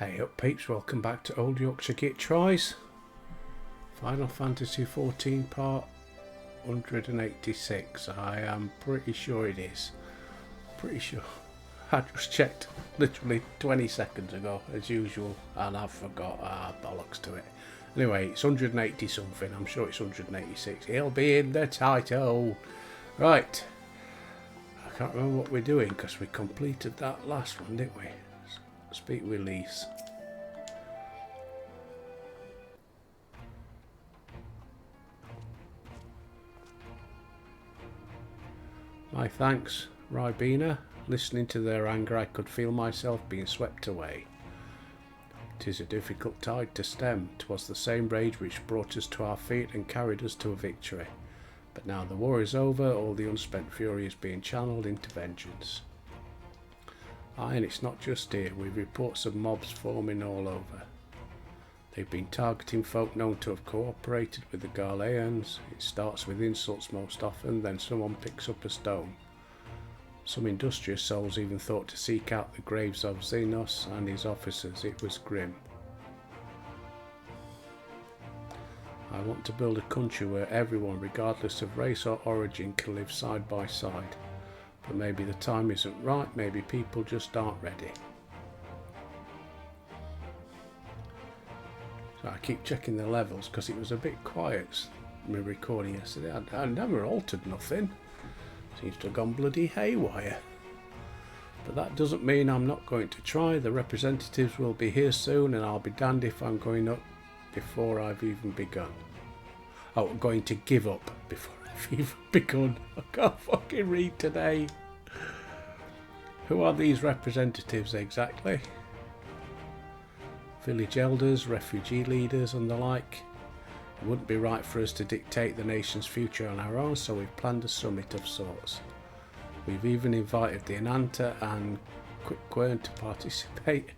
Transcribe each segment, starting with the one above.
Hey up peeps, welcome back to Old Yorkshire Git Tries. Final Fantasy XIV part 186. I am pretty sure it is. Pretty sure. I just checked literally 20 seconds ago as usual and I forgot. Bollocks to it. Anyway, it's 180 something. I'm sure it's 186. It'll be in the title. Right. I can't remember what we're doing because we completed that last one, didn't we? Speak with Lise. My thanks, Ribena. Listening to their anger, I could feel myself being swept away. 'Tis a difficult tide to stem. 'Twas the same rage which brought us to our feet and carried us to a victory. But now the war is over, all the unspent fury is being channeled into vengeance. Aye, and it's not just here. We've reports of mobs forming all over. They've been targeting folk known to have cooperated with the Garleans. It starts with insults most often, then someone picks up a stone. Some industrious souls even thought to seek out the graves of Xenos and his officers. It was grim. I want to build a country where everyone, regardless of race or origin, can live side by side. But maybe the time isn't right, maybe people just aren't ready. So I keep checking the levels because it was a bit quiet in my recording yesterday. I never altered nothing. Seems to have gone bloody haywire. But that doesn't mean I'm not going to try. The representatives will be here soon and I'll be damned if I'm going up before I've even begun. Oh, I'm going to give up before I've even begun. I can't fucking read today. Who are these representatives exactly? Village elders, refugee leaders and the like. It wouldn't be right for us to dictate the nation's future on our own, so we've planned a summit of sorts. We've even invited the Ananta and Quiquern to participate.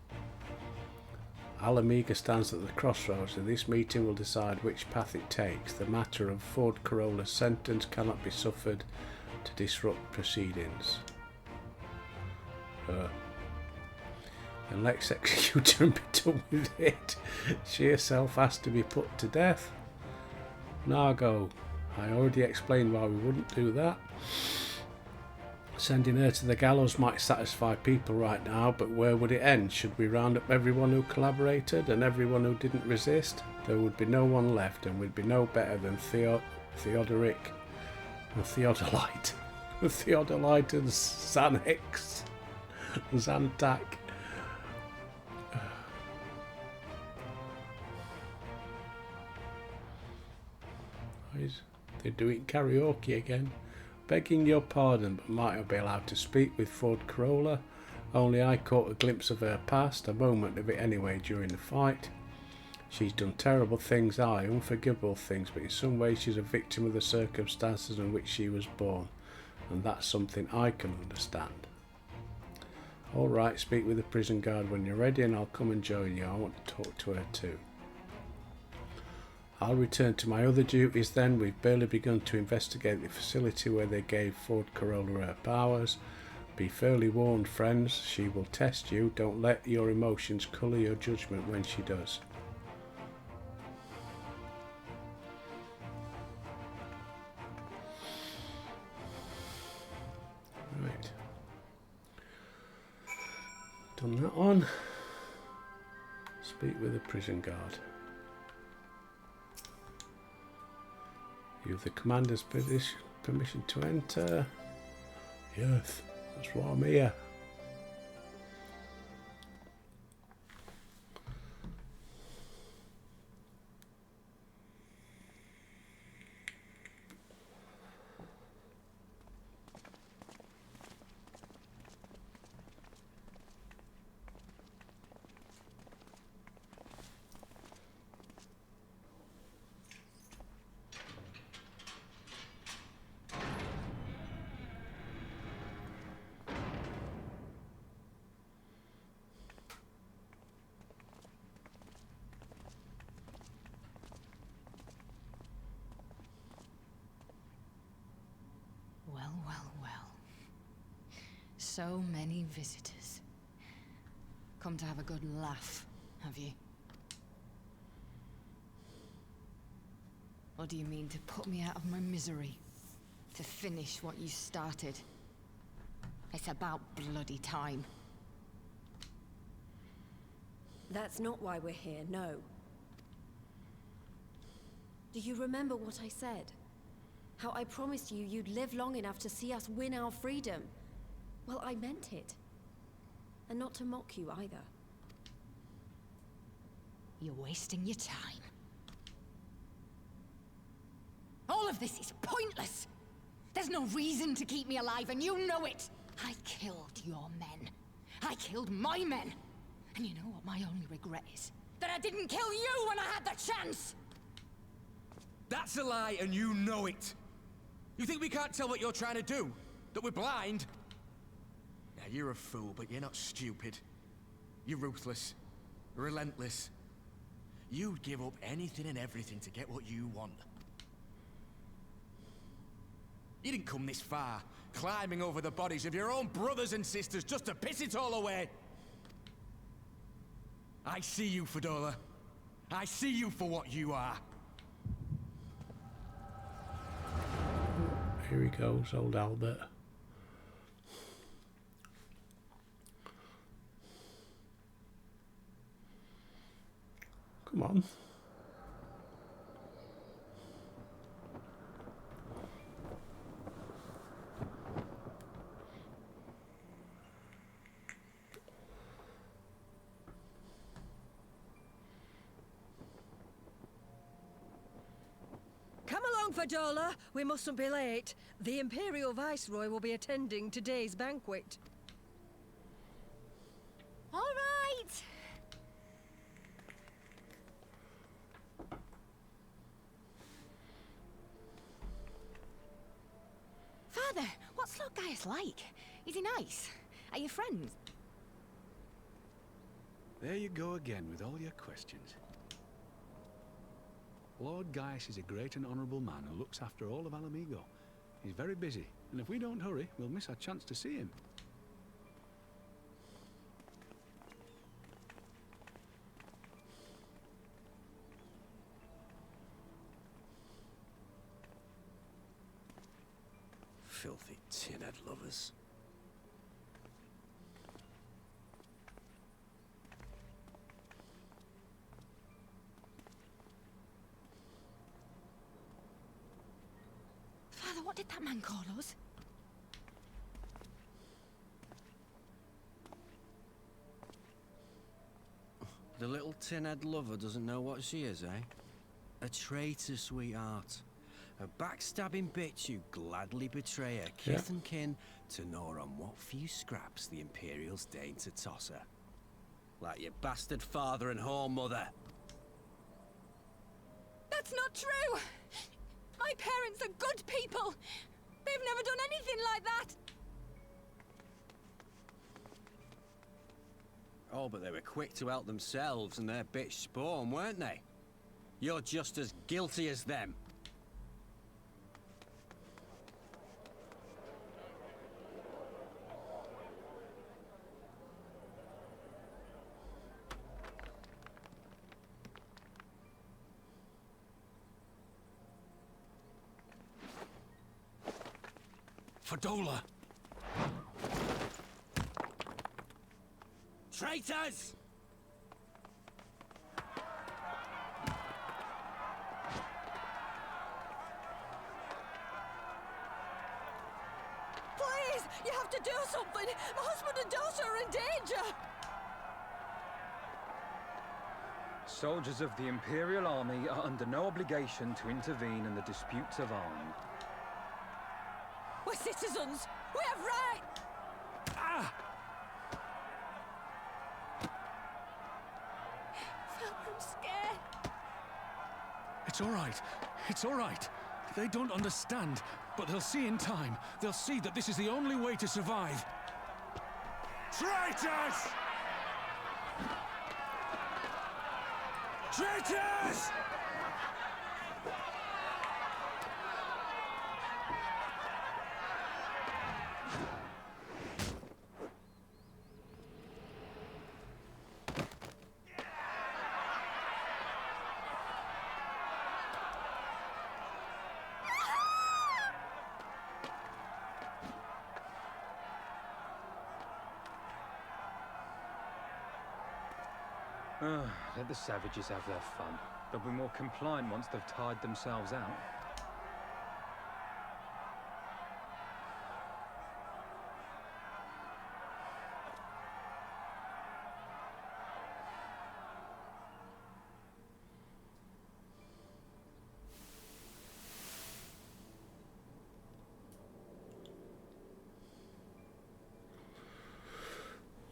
Alamiga stands at the crossroads and this meeting will decide which path it takes. The matter of Ford Corolla's sentence cannot be suffered to disrupt proceedings. And let's execute her and be done with it. She herself has to be put to death. Nargo, I already explained why we wouldn't do that. Sending her to the gallows might satisfy people right now, but where would it end? Should we round up everyone who collaborated and everyone who didn't resist? There would be no one left and we'd be no better than Theodoric and Theodolite. Theodolite and Xanax. Zantac. They're doing karaoke again. Begging your pardon, but might I be allowed to speak with Ford Corolla? Only I caught a glimpse of her past, a moment of it anyway, during the fight. She's done terrible things, aye, unforgivable things, but in some ways she's a victim of the circumstances in which she was born, and that's something I can understand. Alright, speak with the prison guard when you're ready and I'll come and join you. I want to talk to her too. I'll return to my other duties then. We've barely begun to investigate the facility where they gave Ford Corolla her powers. Be fairly warned, friends. She will test you. Don't let your emotions colour your judgment when she does. Right. Done that one. Speak with the prison guard. You have the commander's permission to enter. Yes, that's why I'm here. So many visitors. Come to have a good laugh, have you? Or do you mean to put me out of my misery? To finish what you started? It's about bloody time. That's not why we're here, no. Do you remember what I said? How I promised you you'd live long enough to see us win our freedom? Well, I meant it. And not to mock you either. You're wasting your time. All of this is pointless! There's no reason to keep me alive, and you know it! I killed your men. I killed my men! And you know what my only regret is? That I didn't kill you when I had the chance! That's a lie, and you know it! You think we can't tell what you're trying to do? That we're blind? Now, you're a fool, but you're not stupid. You're ruthless. Relentless. You'd give up anything and everything to get what you want. You didn't come this far, climbing over the bodies of your own brothers and sisters just to piss it all away. I see you, Fadola. I see you for what you are. Here he goes, old Albert. Come on. Come along, Fadola. We mustn't be late. The Imperial Viceroy will be attending today's banquet. All right! Father, what's Lord Gaius like? Is he nice? Are you friends? There you go again with all your questions. Lord Gaius is a great and honourable man who looks after all of Ala Mhigo. He's very busy, and if we don't hurry, we'll miss our chance to see him. Filthy tin-head lovers. Father, what did that man call us? The little tin-head lover doesn't know what she is, eh? A traitor, sweetheart. A backstabbing bitch who gladly betray her kith and kin to gnaw on what few scraps the Imperials deign to toss her. Like your bastard father and whore mother. That's not true! My parents are good people! They've never done anything like that! Oh, but they were quick to help themselves and their bitch spawn, weren't they? You're just as guilty as them. Fadola! Traitors! Please, you have to do something. My husband and daughter are in danger. Soldiers of the Imperial Army are under no obligation to intervene in the disputes of arms. We're citizens. We have right. Ah! Father, I'm scared. It's all right. It's all right. They don't understand, but they'll see in time. They'll see that this is the only way to survive. Traitors! Traitors! Let the savages have their fun. They'll be more compliant once they've tired themselves out.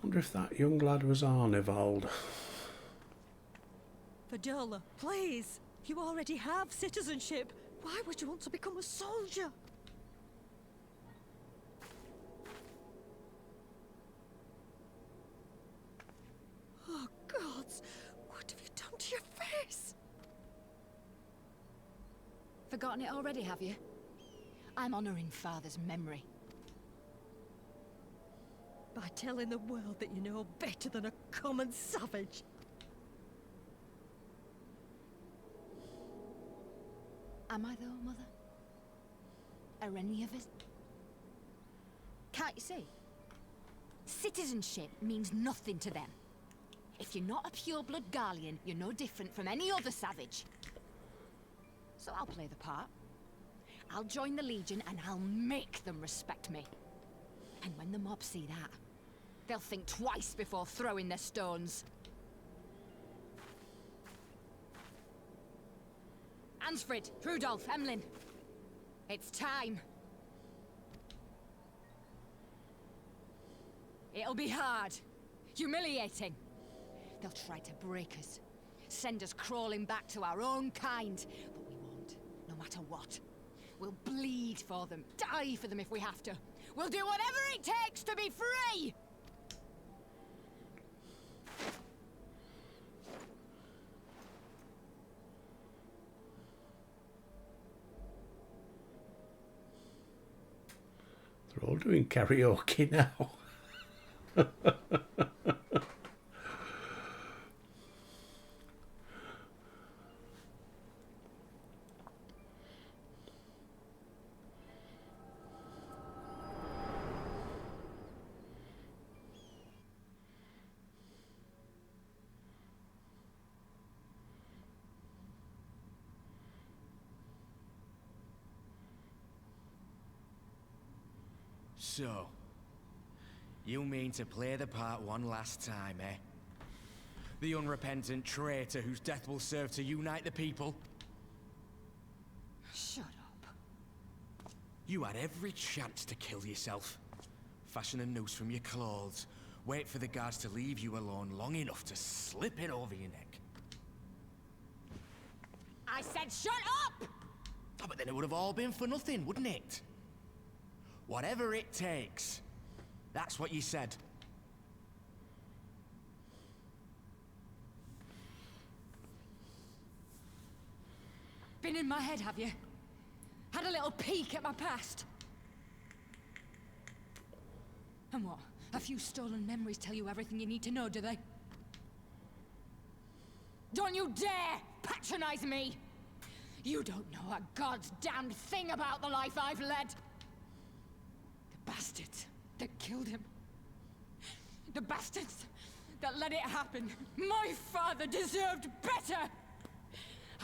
Wonder if that young lad was Arnivald. Vidola, please! You already have citizenship. Why would you want to become a soldier? Oh, gods! What have you done to your face? Forgotten it already, have you? I'm honoring Father's memory. By telling the world that you know better than a common savage. Am I though, Mother? Are any of us? Can't you see? Citizenship means nothing to them. If you're not a pure-blood Garlean, you're no different from any other savage. So I'll play the part. I'll join the Legion and I'll make them respect me. And when the mob see that, they'll think twice before throwing their stones. Ansfrid, Rudolph, Emlyn. It's time. It'll be hard. Humiliating. They'll try to break us. Send us crawling back to our own kind. But we won't, no matter what. We'll bleed for them, die for them if we have to. We'll do whatever it takes to be free! They're all doing karaoke now. So, you mean to play the part one last time, eh? The unrepentant traitor whose death will serve to unite the people? Shut up. You had every chance to kill yourself. Fashion a noose from your clothes. Wait for the guards to leave you alone long enough to slip it over your neck. I said shut up! Oh, but then it would have all been for nothing, wouldn't it? Whatever it takes. That's what you said. Been in my head, have you? Had a little peek at my past? And what? A few stolen memories tell you everything you need to know, do they? Don't you dare patronize me! You don't know a god's damned thing about the life I've led! The bastards that killed him. The bastards that let it happen. My father deserved better!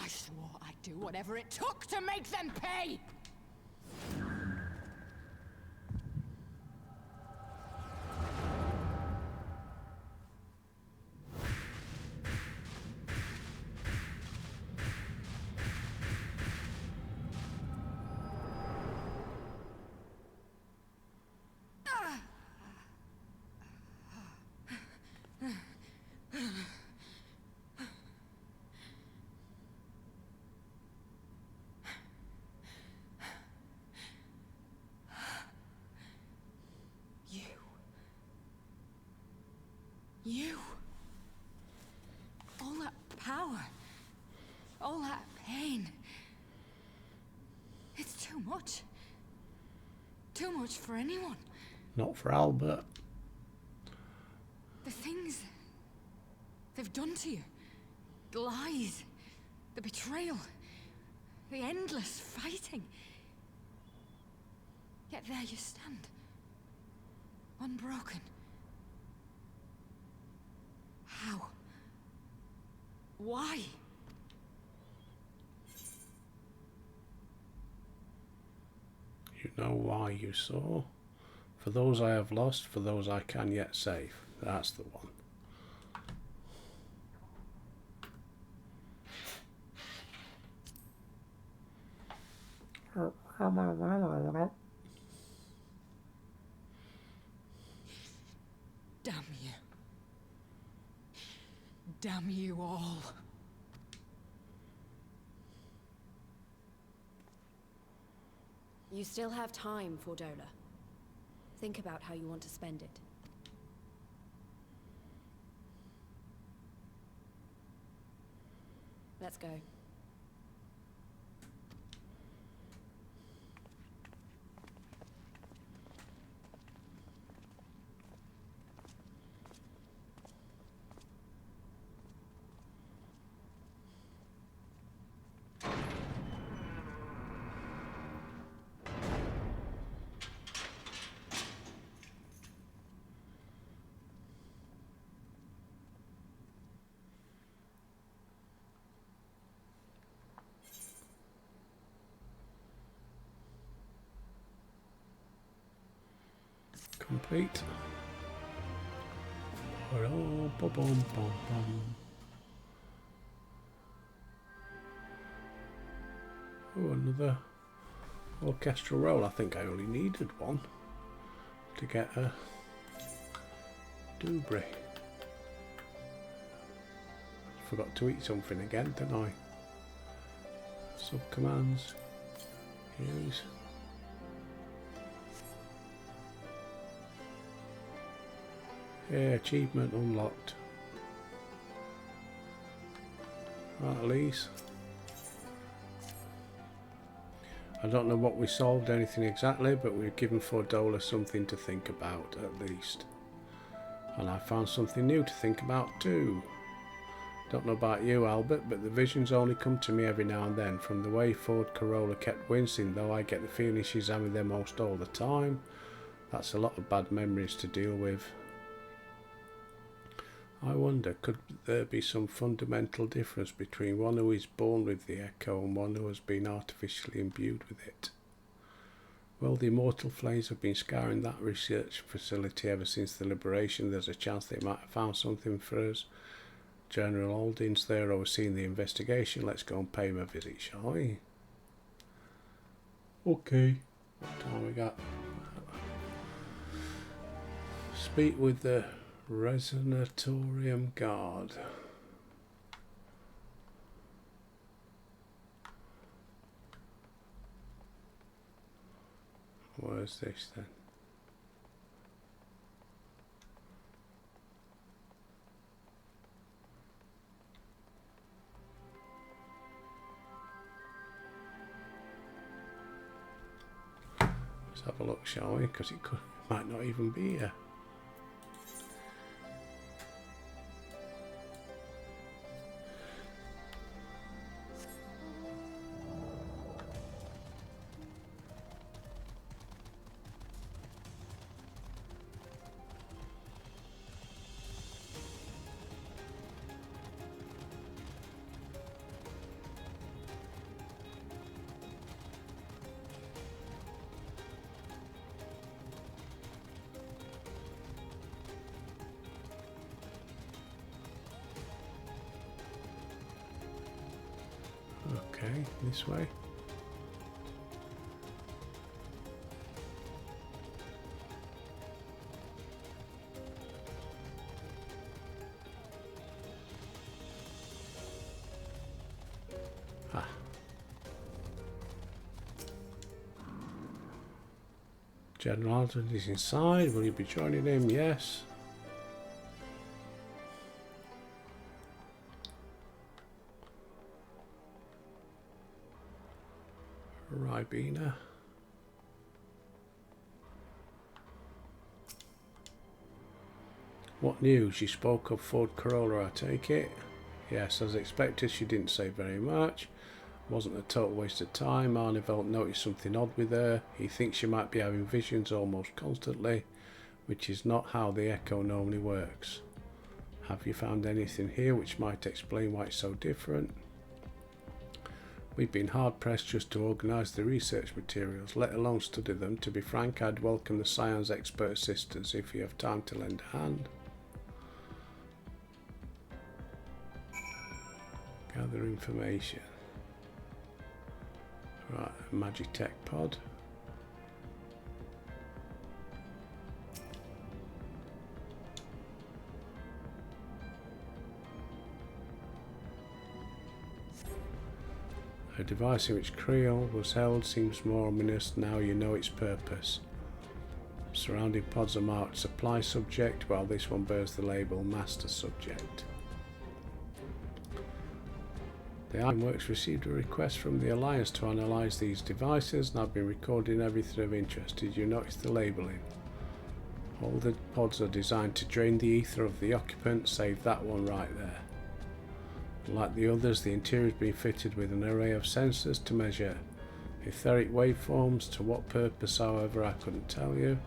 I swore I'd do whatever it took to make them pay! You. All that power. All that pain. It's too much. Too much for anyone. Not for Albert. The things they've done to you. The lies. The betrayal. The endless fighting. Yet there you stand. Unbroken. How? Why? You know why, you saw? For those I have lost, for those I can yet save. That's the one. Damn you. Damn you all. You still have time, Fordola. Think about how you want to spend it. Let's go. Complete. Oh, another orchestral roll. I think I only needed one to get a Dubri. Forgot to eat something again, didn't I? Sub commands. Use. Yeah, achievement unlocked. Right, at least. I don't know what we solved, anything exactly, but we've given Fordola something to think about, at least. And I found something new to think about too. Don't know about you, Albert, but the visions only come to me every now and then. From the way Ford Corolla kept wincing, though I get the feeling she's having them most all the time. That's a lot of bad memories to deal with. I wonder, could there be some fundamental difference between one who is born with the echo and one who has been artificially imbued with it? Well, the immortal flames have been scouring that research facility ever since the liberation. There's a chance they might have found something for us. General Aldin's there overseeing the investigation. Let's go and pay him a visit, shall we? Okay. What time we got? Speak with the Resonatorium Guard. Where's this then? Let's have a look, shall we? Because it might not even be here. Okay, this way. Ah. General Alden is inside. Will you be joining him? Yes. Ribena. What news? You spoke of Ford Corolla, I take it? Yes, as expected, she didn't say very much. Wasn't a total waste of time. Arnevelt noticed something odd with her. He thinks she might be having visions almost constantly, which is not how the Echo normally works. Have you found anything here which might explain why it's so different? We've been hard-pressed just to organise the research materials, let alone study them. To be frank, I'd welcome the Scion's expert assistance if you have time to lend a hand. Gather information. Right, Magitech pod. A device in which Creel was held seems more ominous now you know its purpose. Surrounding pods are marked Supply Subject, while this one bears the label Master Subject. The Ironworks received a request from the Alliance to analyse these devices, and I've been recording everything of interest. Did you notice the labelling? All the pods are designed to drain the ether of the occupant, save that one right there. Like the others, the interior has been fitted with an array of sensors to measure etheric waveforms. To what purpose, however, I couldn't tell you.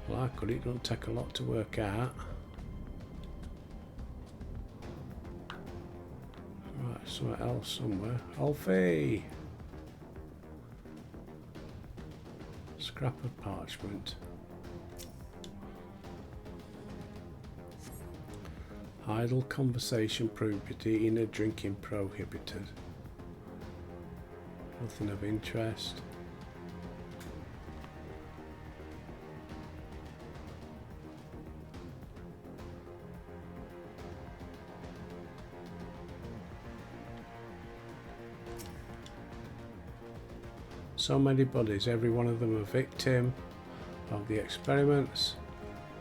Well, I could. It doesn't take a lot to work out. Right, somewhere else somewhere. Alfie! Scrap of parchment. Idle conversation prohibited, eating and drinking prohibited. Nothing of interest. So many bodies, every one of them a victim of the experiments.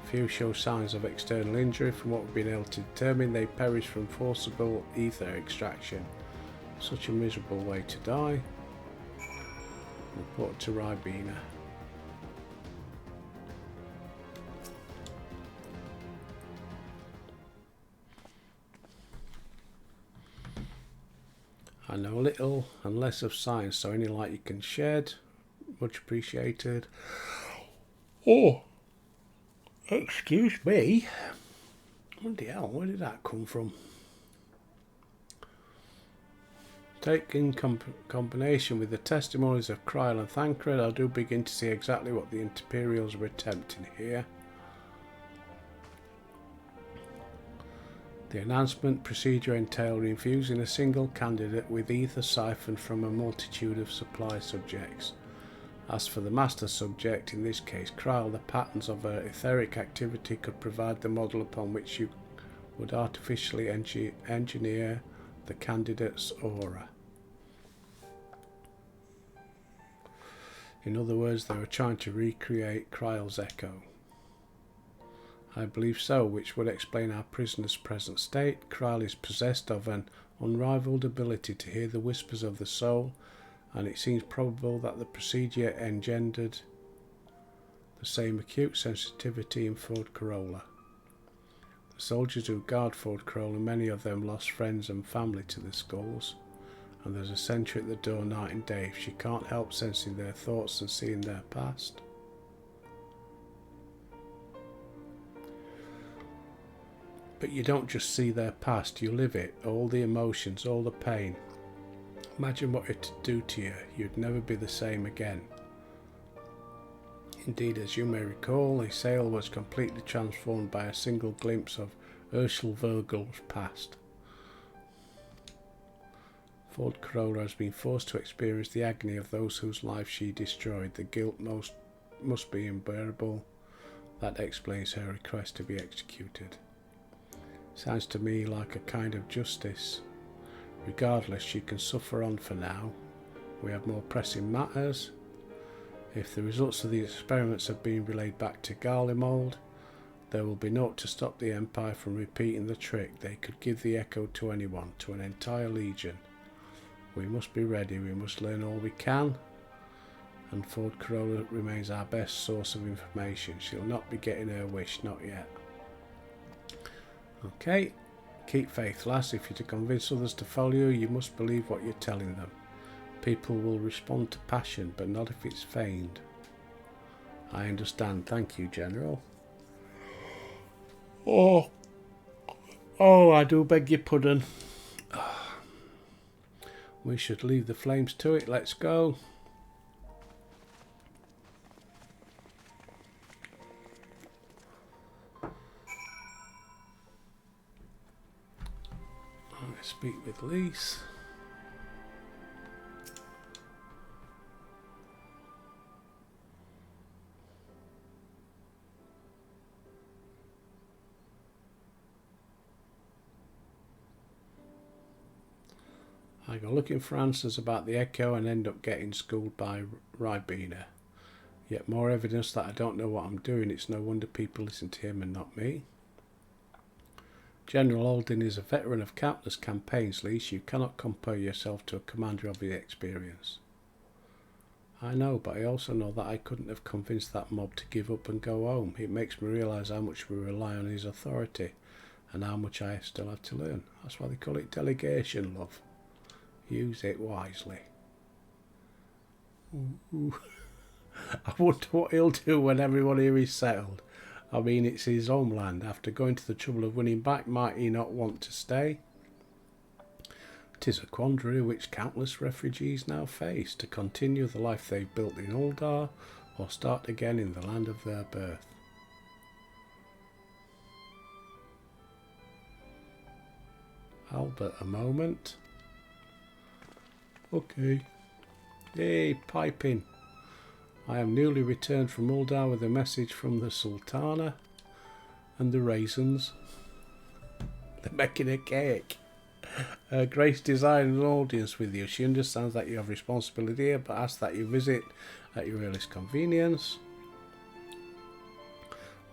Few show signs of external injury. From what we've been able to determine, they perished from forcible ether extraction. Such a miserable way to die. Report to Ribena. I know little and less of science, so any light you can shed, much appreciated. Oh! Excuse me. Bloody hell, where did that come from? Taken combination with the testimonies of Cryle and Thancred, I do begin to see exactly what the Imperials were attempting here. The announcement procedure entailed infusing a single candidate with ether siphoned from a multitude of supply subjects. As for the master subject, in this case Cryle, the patterns of her etheric activity could provide the model upon which you would artificially engineer the candidate's aura. In other words, they were trying to recreate Kryle's echo. I believe so, which would explain our prisoner's present state. Cryle is possessed of an unrivaled ability to hear the whispers of the soul, and it seems probable that the procedure engendered the same acute sensitivity in Ford Corolla. The soldiers who guard Ford Corolla, many of them lost friends and family to the skulls, and there's a sentry at the door night and day. If she can't help sensing their thoughts and seeing their past. But you don't just see their past, you live it, all the emotions, all the pain. Imagine what it'd do to you. You'd never be the same again. Indeed, as you may recall, Asael was completely transformed by a single glimpse of Ursula Virgil's past. Ford Corolla has been forced to experience the agony of those whose lives she destroyed. The guilt must be unbearable. That explains her request to be executed. Sounds to me like a kind of justice. Regardless, she can suffer on for now. We have more pressing matters. If the results of the experiments have been relayed back to Garlemald, there will be naught to stop the Empire from repeating the trick. They could give the echo to anyone, to an entire legion. We must be ready, we must learn all we can, and Ford Corolla remains our best source of information. She'll not be getting her wish, not yet. Okay. Keep faith, lass. If you're to convince others to follow you, you must believe what you're telling them. People will respond to passion, but not if it's feigned. I understand. Thank you, General. Oh, Oh, I do beg your pardon. We should leave the flames to it. Let's go. I speak with Lise. I go looking for answers about the Echo and end up getting schooled by Ribena. Yet more evidence that I don't know what I'm doing. It's no wonder people listen to him and not me. General Alden is a veteran of countless campaigns, Lise. You cannot compare yourself to a commander of his experience. I know, but I also know that I couldn't have convinced that mob to give up and go home. It makes me realise how much we rely on his authority and how much I still have to learn. That's why they call it delegation, love. Use it wisely. Ooh. I wonder what he'll do when everyone here is settled. I mean, it's his homeland. After going to the trouble of winning back, might he not want to stay? 'Tis a quandary which countless refugees now face, to continue the life they've built in Uldar, or start again in the land of their birth. Albert, a moment. Okay. Hey, piping. I am newly returned from Uldar with a message from the Sultana and the raisins. They're making a cake. Grace desired an audience with you. She understands that you have responsibility here, but asks that you visit at your earliest convenience.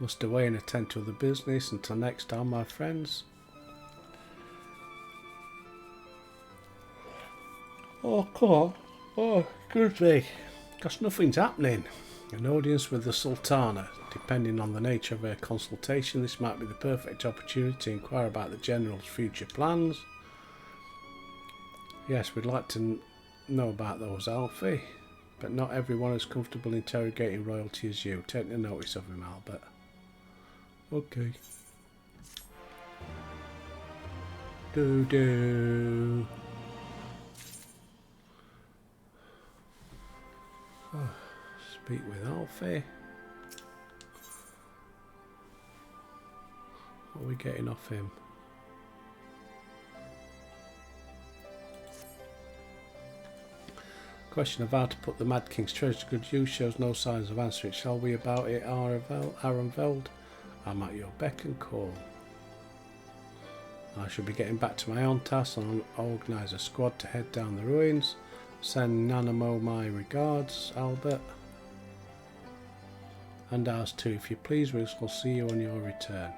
Must away and attend to other business. Until next time, my friends. Oh, come on. Oh, excuse me. Because nothing's happening. An audience with the Sultana. Depending on the nature of her consultation, this might be the perfect opportunity to inquire about the General's future plans. Yes, we'd like to know about those, Alfie. But not everyone is comfortable interrogating royalty as you. Take no notice of him, Albert. Okay. Do. Oh, speak with Alfie. What are we getting off him? Question of how to put the Mad King's treasure to good use shows no signs of answering. Shall we about it, Arenveld? I'm at your beck and call. I shall be getting back to my own task and organise a squad to head down the ruins. Send Nanamo my regards, Albert. And ours too, if you please. We'll see you on your return.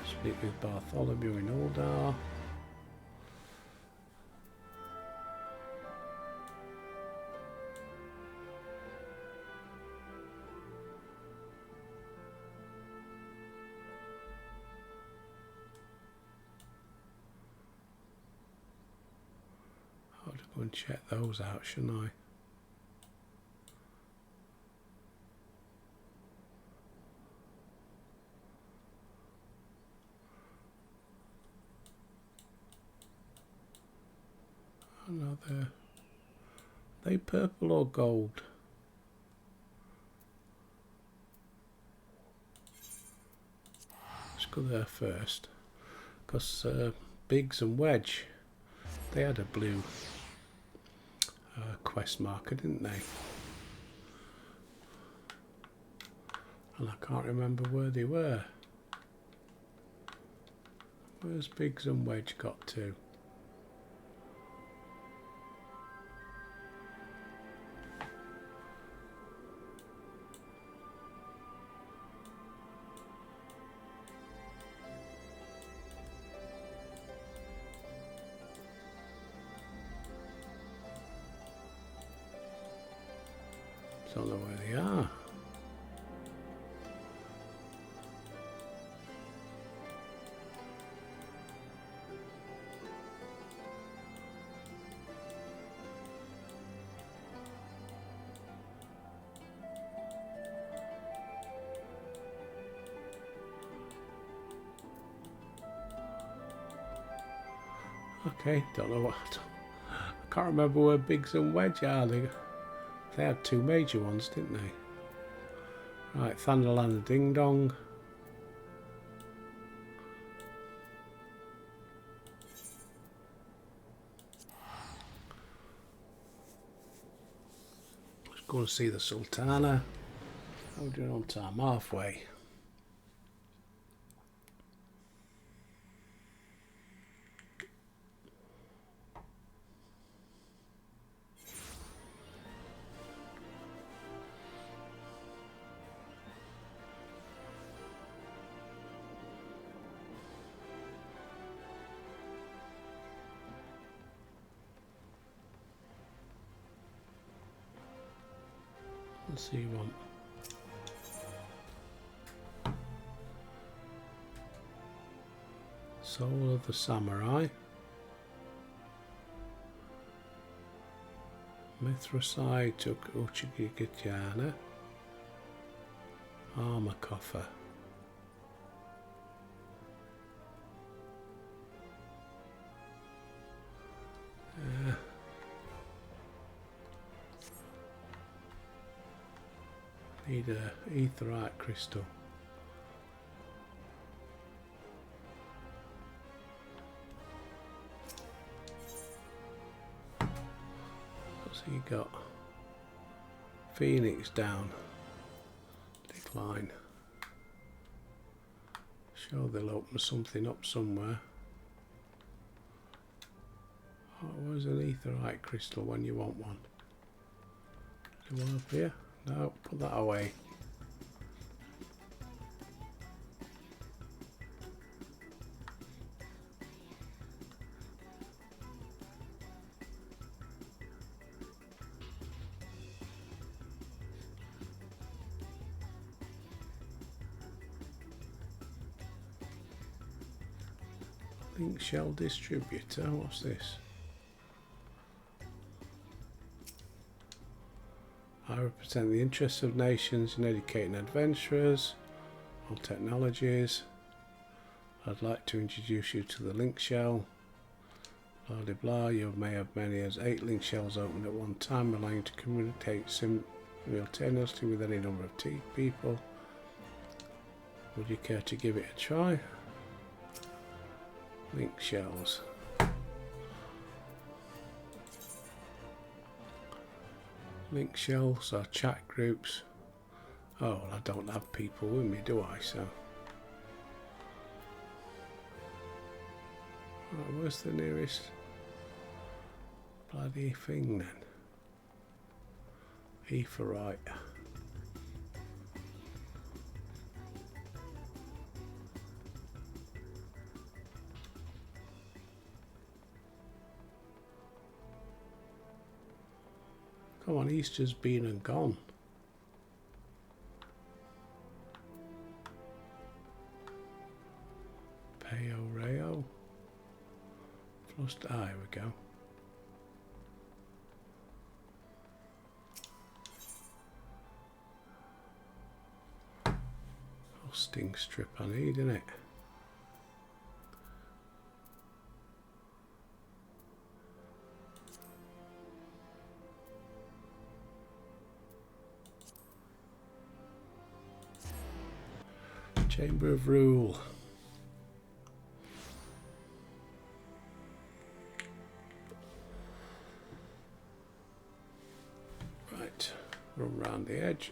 Speak with Bartholomew in Uldar. I'll have to go and check those out, shouldn't I? Another. Are they purple or gold? Let's go there first. Because Biggs and Wedge, they had a blue quest marker, didn't they? And I can't remember where they were. Where's Biggs and Wedge got to? Don't know where they are. Okay, don't know what. I can't remember where Biggs and Wedge are. They had two major ones, didn't they? Right, Thunderland and Ding Dong. Let's go and see the Sultana. How are we doing on time? Halfway. Let's see one. Soul of the Samurai. Mithrasai took Uchigatana. Armor Coffer. Need a Aetheryte crystal. What's he got? Phoenix down. Decline. Sure they'll open something up somewhere. Oh, where's an Aetheryte crystal when you want one? You one up here? No, put that away. Link Shell Distributor, what's this? I represent the interests of nations in educating adventurers on technologies. I'd like to introduce you to the link shell. Blah de blah, you may have many as 8 link shells open at one time, allowing you to communicate simultaneously with any number of people. Would you care to give it a try? Link shells. Link shells are chat groups. Oh, well, I don't have people with me, do I? So, right, where's the nearest bloody thing then? Aetheryte. Come on, Easter's been and gone. Peo Rayo. Fluster. Ah, here we go. Oh, sting strip I need, innit? Chamber of Rule. Right, run round the edge.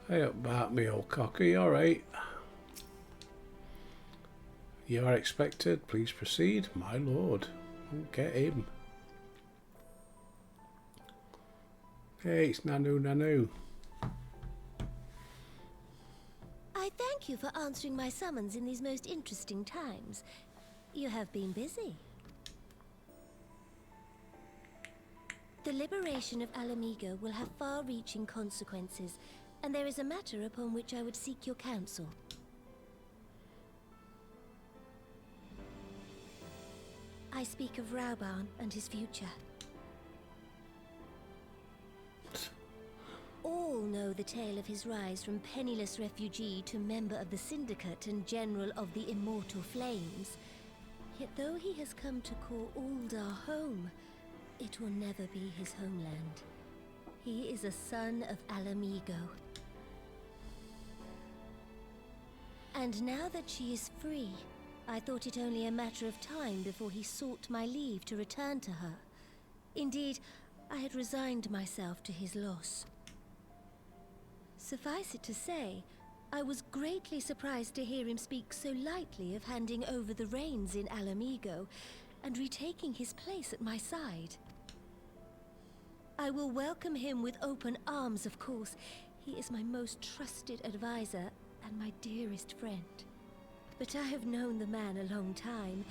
Hey up about me, old cocky, alright. You are expected, please proceed, my lord. Get him. Hey, it's Nanu. I thank you for answering my summons in these most interesting times. You have been busy. The liberation of Alamigo will have far-reaching consequences, and there is a matter upon which I would seek your counsel. I speak of Raubarn and his future. All know the tale of his rise from penniless refugee to member of the Syndicate and General of the Immortal Flames. Yet though he has come to call Ul'dah home, it will never be his homeland. He is a son of Ala Mhigo. And now that she is free, I thought it only a matter of time before he sought my leave to return to her. Indeed, I had resigned myself to his loss. Suffice it to say, I was greatly surprised to hear him speak so lightly of handing over the reins in Ala Mhigo and retaking his place at my side. I will welcome him with open arms, of course. He is my most trusted advisor and my dearest friend. But I have known the man a long time,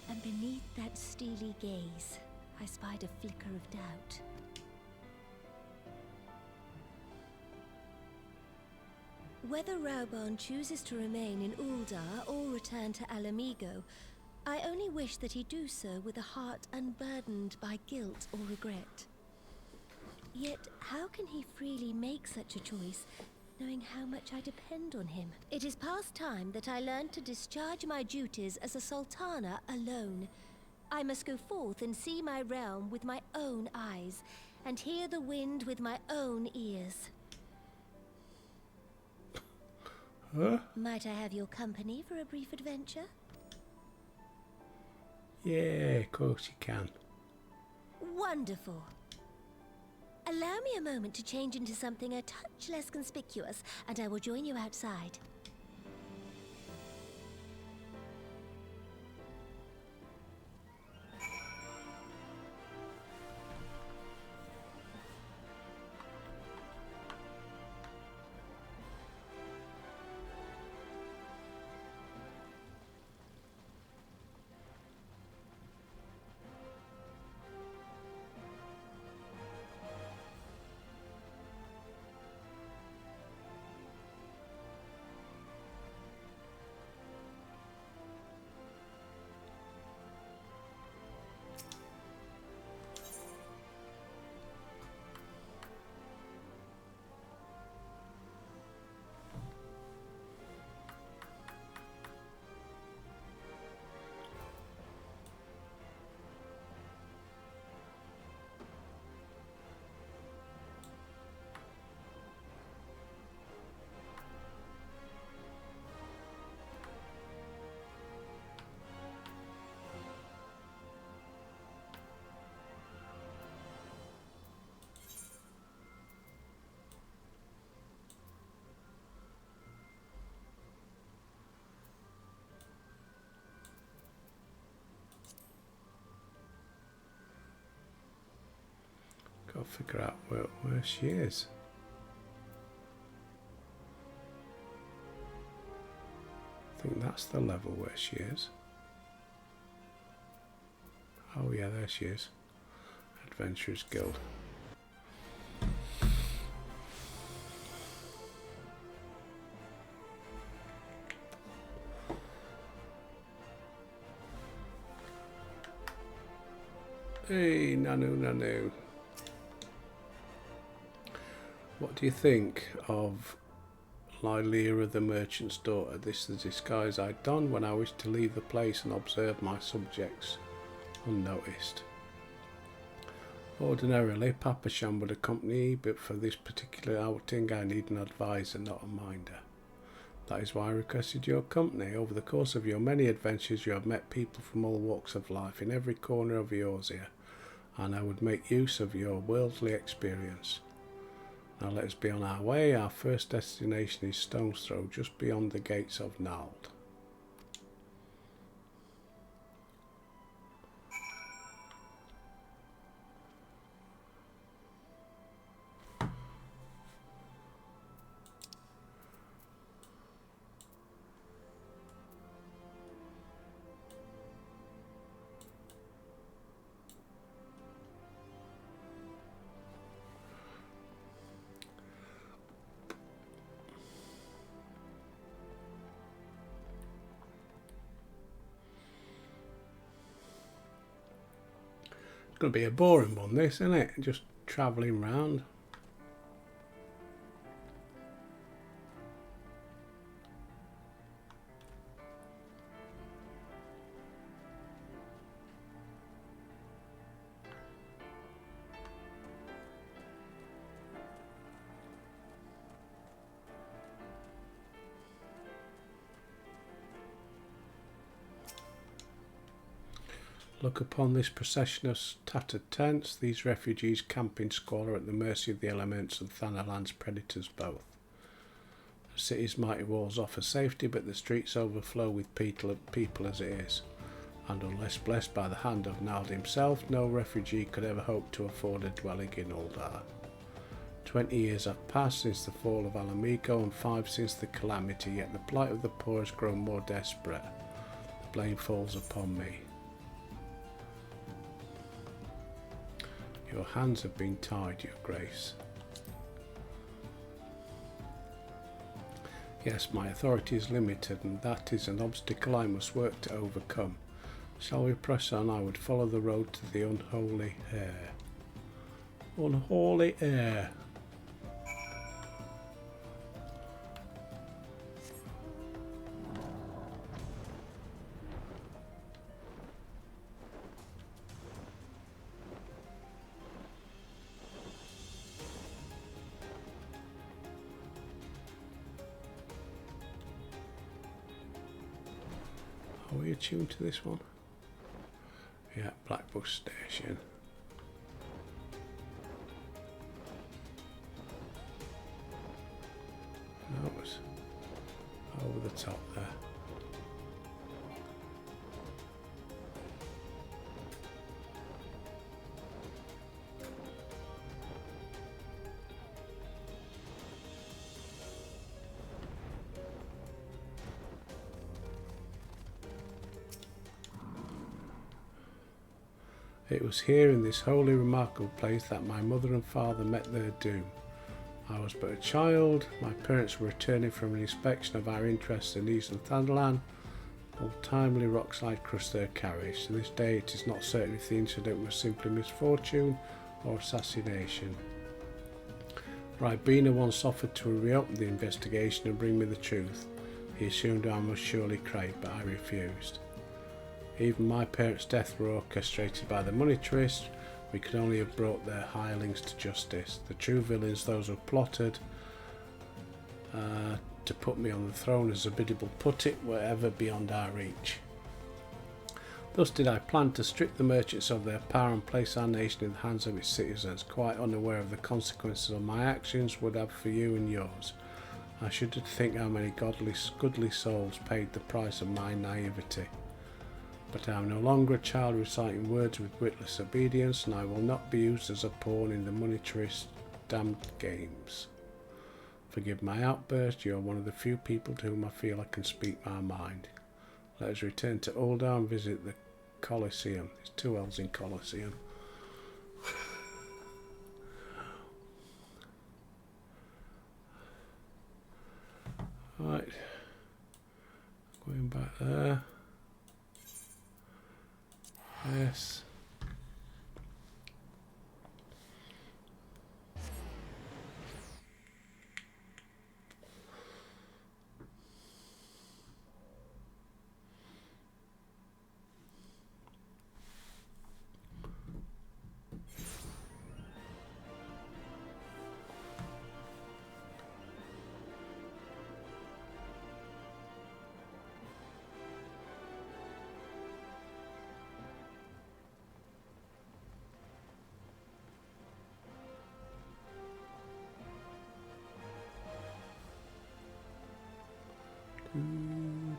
and beneath that steely gaze, I spied a flicker of doubt. Whether Raubarn chooses to remain in Ul'dah or return to Ala Mhigo, I only wish that he do so with a heart unburdened by guilt or regret. Yet, how can he freely make such a choice, knowing how much I depend on him? It is past time that I learned to discharge my duties as a sultana alone. I must go forth and see my realm with my own eyes, and hear the wind with my own ears. Huh? Might I have your company for a brief adventure? Yeah, of course you can. Wonderful. Allow me a moment to change into something a touch less conspicuous, and I will join you outside. Got to figure out where she is. I think that's the level where she is. Oh yeah, there she is. Adventurers Guild. Hey, Nanu. What do you think of Lylira the Merchant's Daughter? This is the disguise I'd done when I wished to leave the place and observe my subjects unnoticed. Ordinarily, Papasham would accompany, but for this particular outing I need an advisor, not a minder. That is why I requested your company. Over the course of your many adventures you have met people from all walks of life in every corner of Eorzea, and I would make use of your worldly experience. Now let us be on our way. Our first destination is Stone's Throw, just beyond the gates of Nald. going to be a boring one, this, isn't it? Just travelling round. Look upon this procession of tattered tents, these refugees camp in squalor at the mercy of the elements and Thanalan's predators both. The city's mighty walls offer safety, but the streets overflow with people as it is, and unless blessed by the hand of Nald himself, no refugee could ever hope to afford a dwelling in Uldar. 20 years have passed since the fall of Ala Mhigo and 5 since the calamity, yet the plight of the poor has grown more desperate. The blame falls upon me. Your hands have been tied, Your Grace. Yes, my authority is limited, and that is an obstacle I must work to overcome. Shall we press on? I would follow the road to the unholy heir. Unholy heir. Are we attuned to this one? Yeah, Blackbush Station. No, it was over the top there. It was here in this holy remarkable place that my mother and father met their doom. I was but a child, my parents were returning from an inspection of our interests in East and Thanalan. Untimely rockslide crushed their carriage. To this day it is not certain if the incident was simply misfortune or assassination. Ribena once offered to reopen the investigation and bring me the truth. He assumed I must surely crave, but I refused. Even my parents' death were orchestrated by the monetarist. We could only have brought their hirelings to justice. The true villains, those who plotted to put me on the throne, as Abidable put it, were ever beyond our reach. Thus did I plan to strip the merchants of their power and place our nation in the hands of its citizens, quite unaware of the consequences of my actions would have for you and yours. I shudder to think how many goodly souls paid the price of my naivety. But I am no longer a child reciting words with witless obedience, and I will not be used as a pawn in the monetarist's damned games. Forgive my outburst, you are one of the few people to whom I feel I can speak my mind. Let us return to Uldar and visit the Colosseum. There's 2 L's in Colosseum. Right. Going back there. Yes.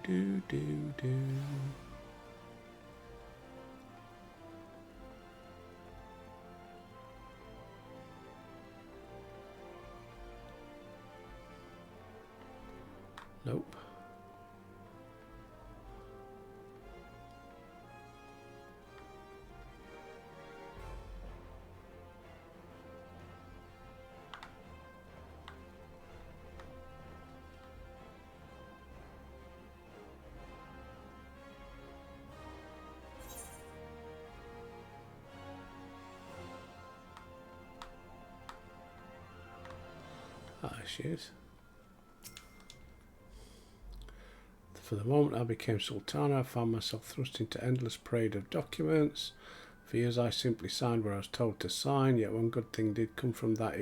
Do. Nope. Ah, she is. For the moment I became Sultana, I found myself thrust into endless parade of documents. For years I simply signed where I was told to sign, yet one good thing did come from that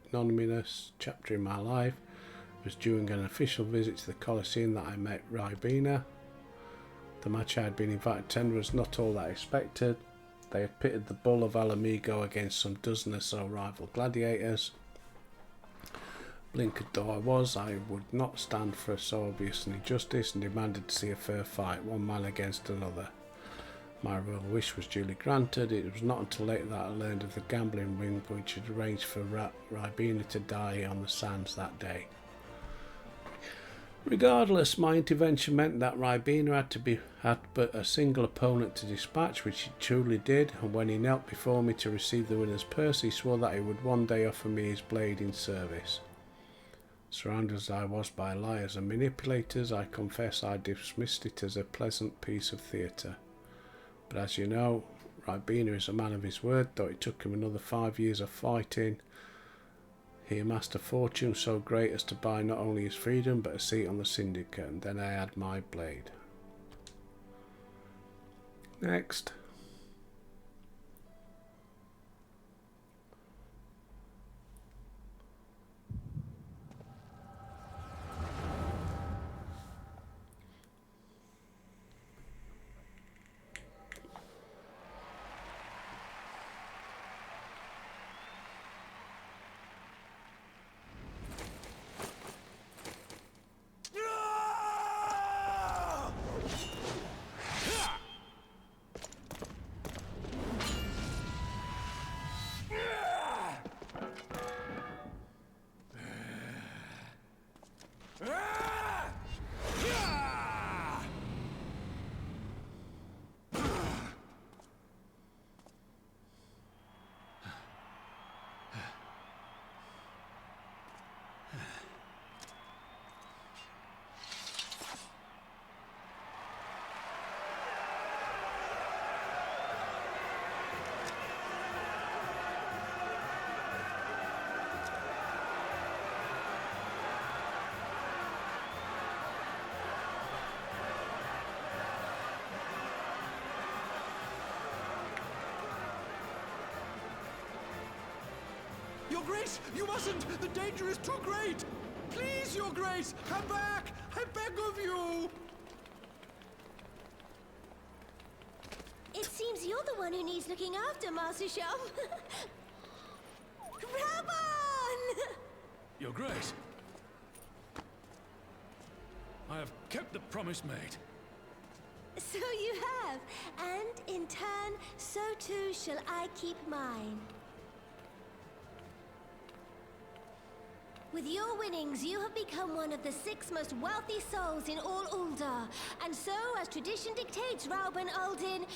ignominious chapter in my life. It was during an official visit to the Colosseum that I met Ribena. The match I had been invited to attend was not all that I expected. They had pitted the Bull of Alamigo against some dozen or so rival gladiators. Blinkered though I was, I would not stand for so obvious an injustice and demanded to see a fair fight, one man against another. My royal wish was duly granted. It was not until later that I learned of the gambling ring which had arranged for Ribena to die on the sands that day. Regardless, my intervention meant that Ribena had but a single opponent to dispatch, which he truly did, and when he knelt before me to receive the winner's purse, he swore that he would one day offer me his blade in service. Surrounded as I was by liars and manipulators, I confess I dismissed it as a pleasant piece of theatre. But as you know, Ribena is a man of his word. Though it took him another 5 years of fighting, he amassed a fortune so great as to buy not only his freedom but a seat on the syndicate, and then I had my blade. Next. Your Grace, you mustn't! The danger is too great! Please, Your Grace, come back! I beg of you! It seems you're the one who needs looking after, Master Sham. Raban! Your Grace, I have kept the promise made. So you have, and in turn, so too shall I keep mine. With your winnings, you have become one of the 6 most wealthy souls in all Ul'dah. And so, as tradition dictates, Rauben Aldin,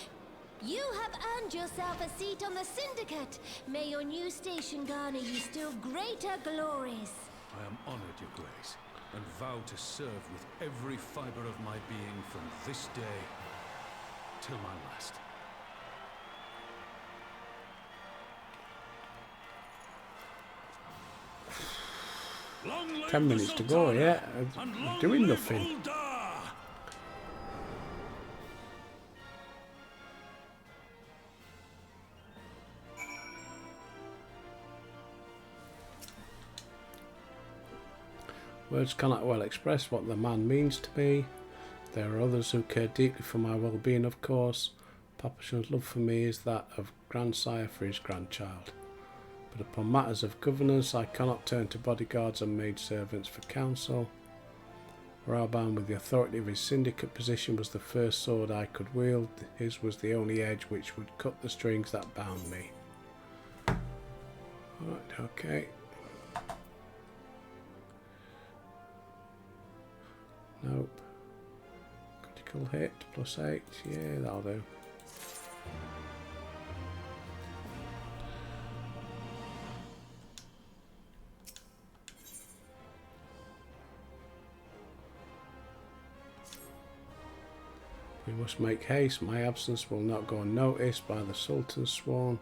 you have earned yourself a seat on the Syndicate. May your new station garner you still greater glories. I am honored, Your Grace, and vow to serve with every fiber of my being from this day till my last. 10 minutes to go, yeah. I'm doing nothing. Words cannot well express what the man means to me. There are others who care deeply for my well-being, of course. Papashan's love for me is that of grandsire for his grandchild. But upon matters of governance, I cannot turn to bodyguards and maidservants for counsel. Rauben, with the authority of his syndicate position, was the first sword I could wield. His was the only edge which would cut the strings that bound me. Right, okay. Nope. Critical hit, +8. Yeah, that'll do. We must make haste. My absence will not go unnoticed by the Sultan's sworn.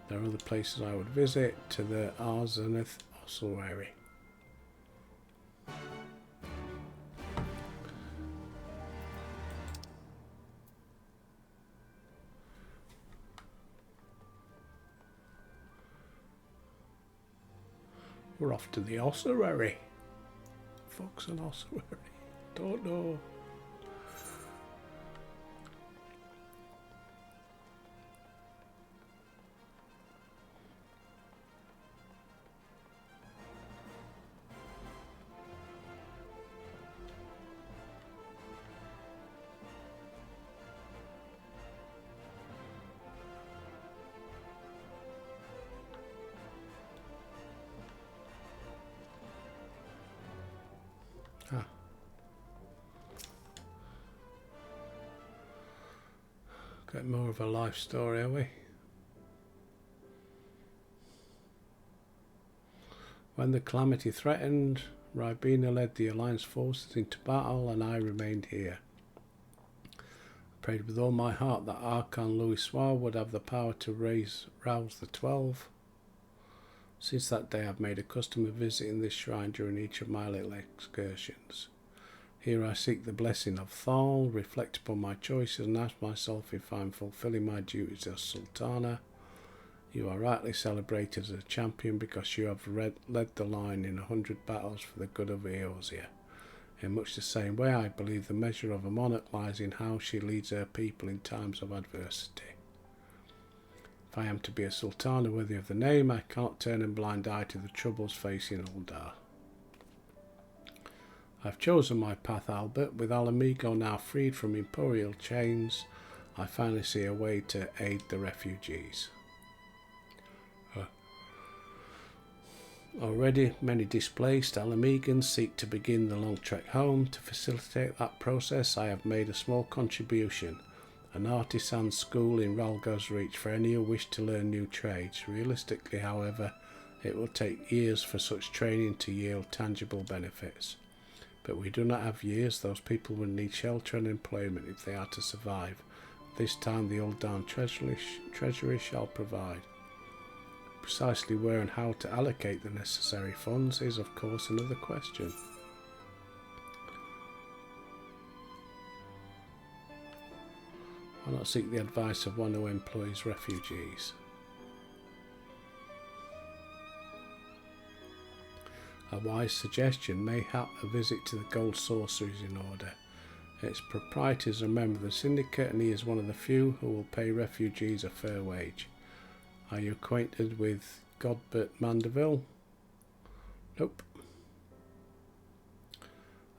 There are other places I would visit, to the Arzaneth ossuary. We're off to the ossuary. Fuck's an ossuary? Don't know. Get more of a life story, are we? When the calamity threatened, Ribena led the Alliance forces into battle and I remained here. I prayed with all my heart that Archon Louisoix would have the power to rouse the 12. Since that day I've made a custom of visiting this shrine during each of my little excursions. Here I seek the blessing of Thal, reflect upon my choices and ask myself if I am fulfilling my duties as Sultana. You are rightly celebrated as a champion because you have led the line in 100 battles for the good of Eorzea. In much the same way, I believe the measure of a monarch lies in how she leads her people in times of adversity. If I am to be a Sultana worthy of the name, I can't turn a blind eye to the troubles facing Uldar. I've chosen my path, Albert. With Ala Mhigo now freed from imperial chains, I finally see a way to aid the refugees. Already many displaced Ala Mhigans seek to begin the long trek home. To facilitate that process, I have made a small contribution, an artisan school in Rhalgo's Reach for any who wish to learn new trades. Realistically, however, it will take years for such training to yield tangible benefits. But we do not have years. Those people will need shelter and employment if they are to survive. This time the Uldan Treasury shall provide. Precisely where and how to allocate the necessary funds is of course another question. Why not seek the advice of one who employs refugees? A wise suggestion, mayhap a visit to the Gold Sorcery is in order. Its proprietor is a member of the syndicate and he is one of the few who will pay refugees a fair wage. Are you acquainted with Godbert Mandeville? Nope.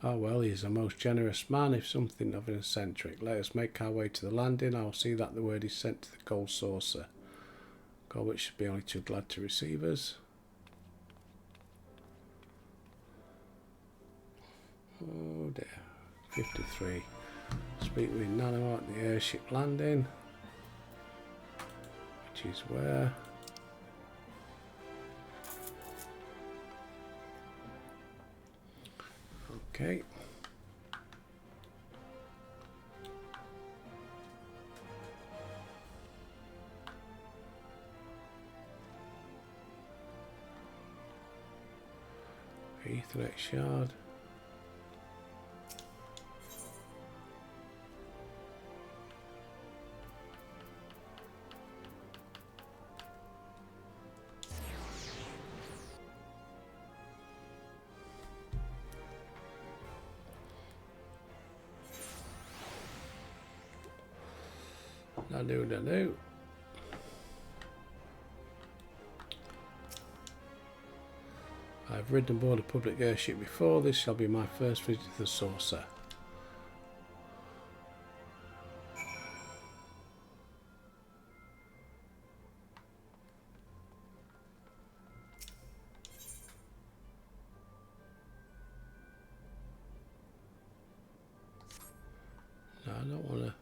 Oh well, he is a most generous man, if something of an eccentric. Let us make our way to the landing. I will see that the word is sent to the Gold Saucer. Gorbert should be only too glad to receive us. Oh dear. 53. Speak with Nano at the airship landing. Which is where? Okay. Ethernet shard. No. I've ridden aboard a public airship before. This shall be my first visit to the Saucer. No, I don't want to.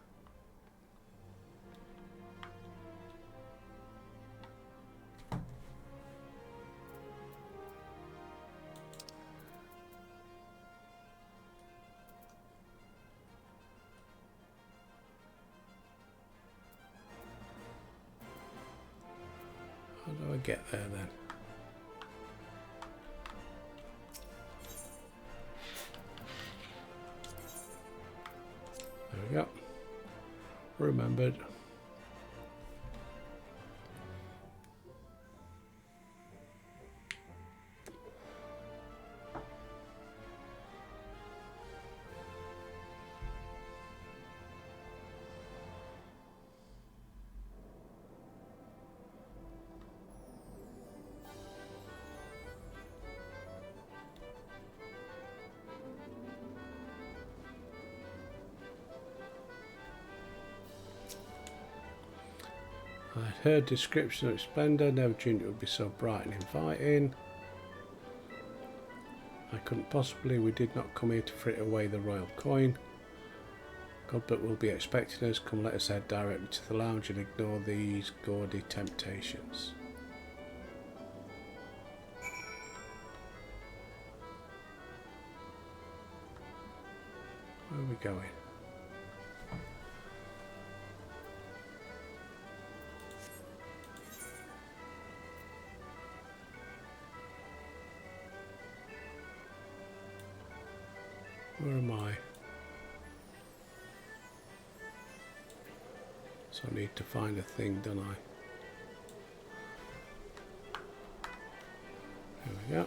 How do I get there then? There we go. Remembered. I had heard description of its splendour, never dreamed it would be so bright and inviting. I couldn't possibly, we did not come here to frit away the royal coin. Godbert will be expecting us, come let us head directly to the lounge and ignore these gaudy temptations. Where are we going? Where am I? So I need to find a thing, don't I? There we go.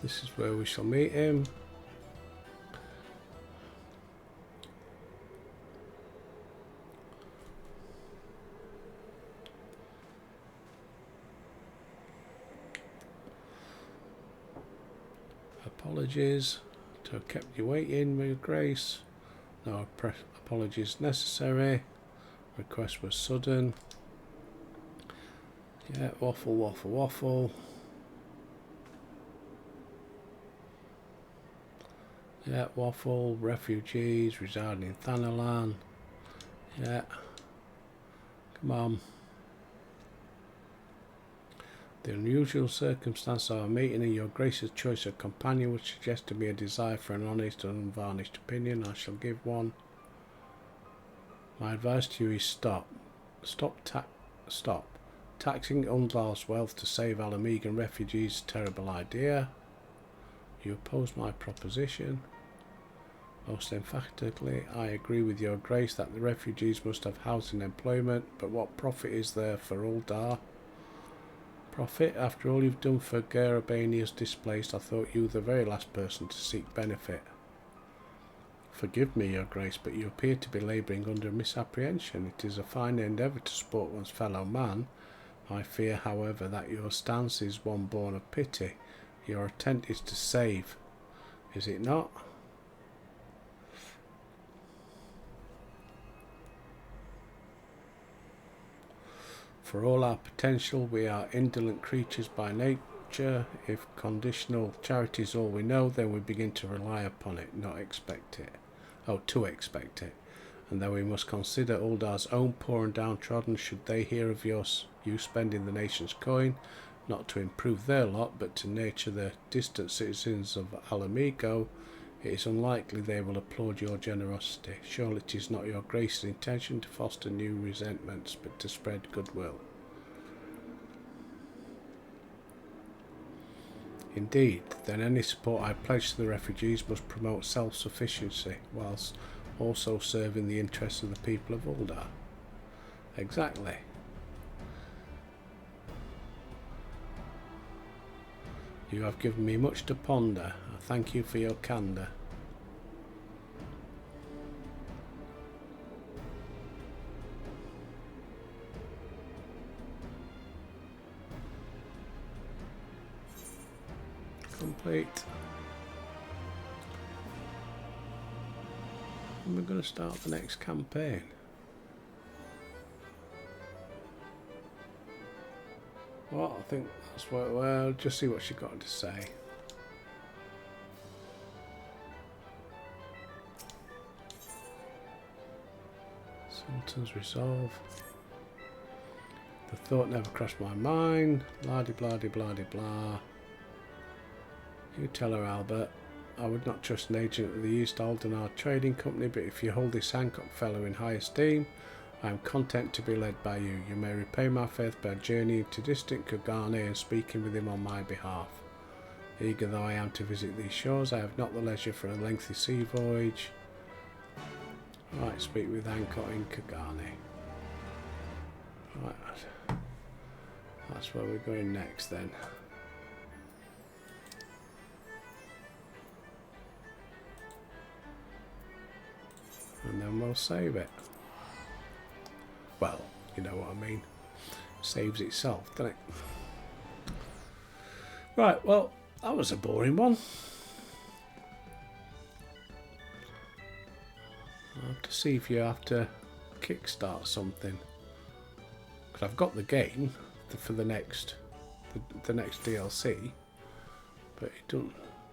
This is where we shall meet him. Apologies to have kept you waiting, Your Grace. No apologies necessary. Request was sudden. Yeah, waffle, waffle, waffle. Yeah, waffle, refugees residing in Thanalan. Yeah. Come on. The unusual circumstance of our meeting and your Grace's choice of companion would suggest to me a desire for an honest and unvarnished opinion. I shall give one. My advice to you is stop. Stop. Taxing Undlal's wealth to save Alamegan refugees is a terrible idea. You oppose my proposition. Most emphatically, I agree with your Grace that the refugees must have housing and employment, but what profit is there for Uldar? Profit? After all you've done for Garabania's displaced, I thought you were the very last person to seek benefit. Forgive me, your Grace, but you appear to be labouring under misapprehension. It is a fine endeavour to support one's fellow man. I fear, however, that your stance is one born of pity. Your intent is to save, is it not? For all our potential, we are indolent creatures by nature. If conditional charity is all we know, then we begin to rely upon it, not expect it. Oh, to expect it. And then we must consider Uldar's own poor and downtrodden should they hear of you spending the nation's coin, not to improve their lot, but to nurture the distant citizens of Alamigo. It is unlikely they will applaud your generosity. Surely it is not your Grace's intention to foster new resentments, but to spread goodwill. Indeed, then any support I pledge to the refugees must promote self-sufficiency, whilst also serving the interests of the people of Uldar. Exactly. You have given me much to ponder. I thank you for your candour. Complete. And we're going to start the next campaign. Well, I think that's what, well, just see what she got to say. Sultan's resolve. The thought never crossed my mind. Blah-de-blah-de-blah-de-blah. You tell her, Albert. I would not trust an agent of the East Aldenar Trading Company, but if you hold this Hancock fellow in high esteem, I am content to be led by you. You may repay my faith by journeying to distant Kugane and speaking with him on my behalf. Eager though I am to visit these shores, I have not the leisure for a lengthy sea voyage. Right, speak with Hancock in Kugane. Right. That's where we're going next then. And then we'll save it. Well, you know what I mean. Saves itself, doesn't it? Right, well, that was a boring one. I'll have to see if you have to kickstart something. Because I've got the game for the next DLC, but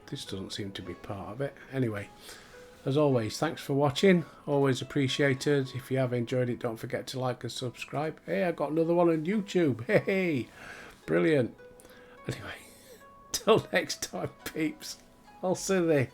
this doesn't seem to be part of it. Anyway, as always, thanks for watching. Always appreciated. If you have enjoyed it, don't forget to like and subscribe. Hey, I got another one on YouTube. Hey, brilliant. Anyway, till next time, peeps. I'll see you.